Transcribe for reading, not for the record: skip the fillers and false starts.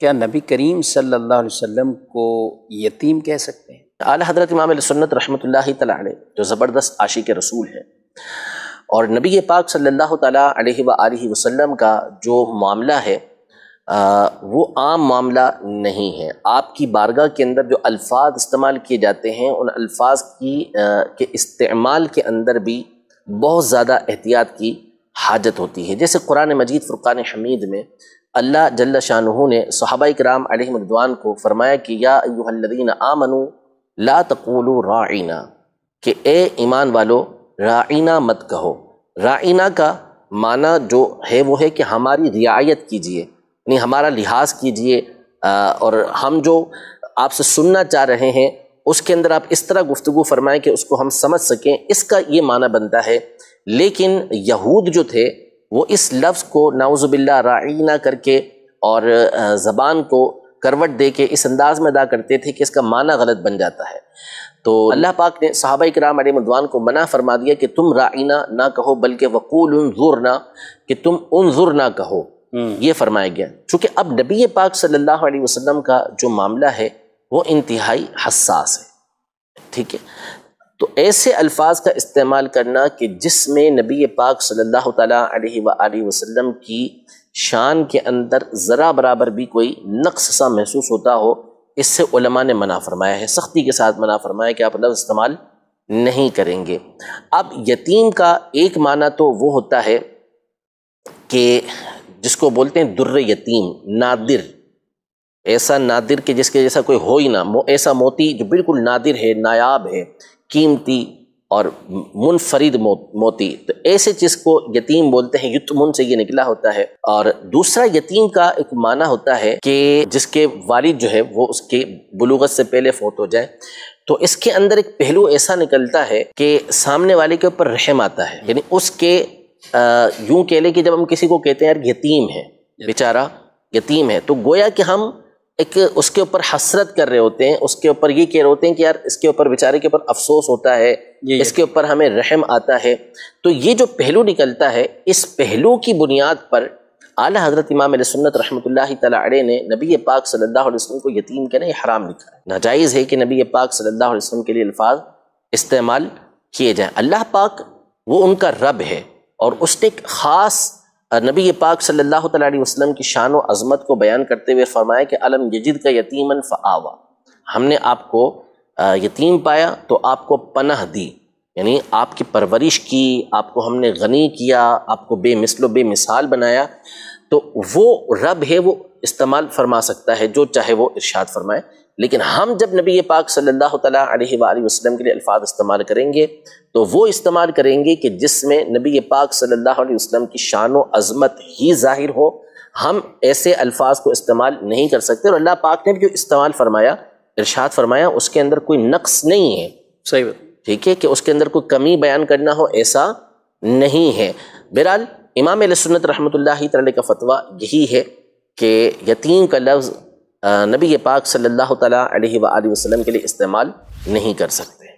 کیا نبی کریم صلی اللہ علیہ وسلم کو یتیم کہہ سکتے ہیں؟ اعلیٰ حضرت امام علیہ سنت رحمۃ اللہ تعالیٰ علیہ جو زبردست عاشق رسول ہے، اور نبی پاک صلی اللہ تعالیٰ علیہ وآلہ وسلم کا جو معاملہ ہے وہ عام معاملہ نہیں ہے۔ آپ کی بارگاہ کے اندر جو الفاظ استعمال کیے جاتے ہیں ان الفاظ کے استعمال کے اندر بھی بہت زیادہ احتیاط کی حاجت ہوتی ہے۔ جیسے قرآن مجید فرقان حمید میں اللہ جل شانہ نے صحابہ کرام علیہم رضوان کو فرمایا کہ یا ایھا الذین آمنوا لا تقولوا راعینا، کہ اے ایمان والو راعینا مت کہو۔ راعینا کا معنی جو ہے وہ ہے کہ ہماری رعایت کیجئے، یعنی ہمارا لحاظ کیجئے، اور ہم جو آپ سے سننا چاہ رہے ہیں اس کے اندر آپ اس طرح گفتگو فرمائیں کہ اس کو ہم سمجھ سکیں، اس کا یہ معنی بنتا ہے۔ لیکن یہود جو تھے وہ اس لفظ کو نعوذ باللہ راعینا کر کے اور زبان کو کروٹ دے کے اس انداز میں ادا کرتے تھے کہ اس کا معنی غلط بن جاتا ہے۔ تو اللہ پاک نے صحابہ کرام علیہ رضوان کو منع فرما دیا کہ تم راعینا نہ کہو بلکہ وقول انظرنا، کہ تم انظرنا کہو، یہ فرمایا گیا۔ چونکہ اب نبی پاک صلی اللہ علیہ وسلم کا جو معاملہ ہے وہ انتہائی حساس ہے، ٹھیک ہے؟ تو ایسے الفاظ کا استعمال کرنا کہ جس میں نبی پاک صلی اللہ تعالیٰ علیہ وآلہ وسلم کی شان کے اندر ذرا برابر بھی کوئی نقص سا محسوس ہوتا ہو، اس سے علماء نے منع فرمایا ہے، سختی کے ساتھ منع فرمایا کہ آپ لفظ استعمال نہیں کریں گے۔ اب یتیم کا ایک معنی تو وہ ہوتا ہے کہ جس کو بولتے ہیں در یتیم، نادر، ایسا نادر کہ جس کے جیسا کوئی ہو ہی نہ، ایسا موتی جو بالکل نادر ہے، نایاب ہے، قیمتی اور منفرد موتی، تو ایسے چیز کو یتیم بولتے ہیں، یتمن سے یہ نکلا ہوتا ہے۔ اور دوسرا یتیم کا ایک معنی ہوتا ہے کہ جس کے والد جو ہے وہ اس کے بلوغت سے پہلے فوت ہو جائے، تو اس کے اندر ایک پہلو ایسا نکلتا ہے کہ سامنے والے کے اوپر رحم آتا ہے، یعنی اس کے یوں کہہ لیں کہ جب ہم کسی کو کہتے ہیں یار یتیم ہے، بیچارہ یتیم ہے، تو گویا کہ ہم ایک اس کے اوپر حسرت کر رہے ہوتے ہیں، اس کے اوپر یہ کہہ رہے ہوتے ہیں کہ یار اس کے اوپر بیچارے کے اوپر افسوس ہوتا ہے، اس کے اوپر ہمیں رحم آتا ہے۔ تو یہ جو پہلو نکلتا ہے، اس پہلو کی بنیاد پر اعلیٰ حضرت امام علیہ سنت رحمۃ اللہ تعالیٰ علیہ نے نبی پاک صلی اللہ علیہ وسلم کو یتیم کہنا یہ حرام لکھا ہے، ناجائز ہے کہ نبی پاک صلی اللہ علیہ وسلم کے لیے الفاظ استعمال کیے جائیں۔ اللہ پاک وہ ان کا رب ہے، اور اس نے ایک خاص نبی پاک صلی اللہ تعالیٰ علیہ وسلم کی شان و عظمت کو بیان کرتے ہوئے فرمایا کہ الم یجد کا یتیما فآوا، ہم نے آپ کو یتیم پایا تو آپ کو پناہ دی، یعنی آپ کی پرورش کی، آپ کو ہم نے غنی کیا، آپ کو بے مثل و بے مثال بنایا۔ تو وہ رب ہے، وہ استعمال فرما سکتا ہے جو چاہے وہ ارشاد فرمائے، لیکن ہم جب نبی پاک صلی اللہ تعالیٰ علیہ وآلہ وسلم کے لیے الفاظ استعمال کریں گے تو وہ استعمال کریں گے کہ جس میں نبی پاک صلی اللہ علیہ وسلم کی شان و عظمت ہی ظاہر ہو۔ ہم ایسے الفاظ کو استعمال نہیں کر سکتے، اور اللہ پاک نے بھی جو استعمال فرمایا، ارشاد فرمایا، اس کے اندر کوئی نقص نہیں ہے، صحیح بات، ٹھیک ہے، کہ اس کے اندر کوئی کمی بیان کرنا ہو، ایسا نہیں ہے۔ بہرحال امام علیہ سنت رحمۃ اللہ تعالی کا فتویٰ یہی ہے کہ یتیم کا لفظ نبی پاک صلی اللہ تعالیٰ علیہ وآلہ وسلم کے لیے استعمال نہیں کر سکتے۔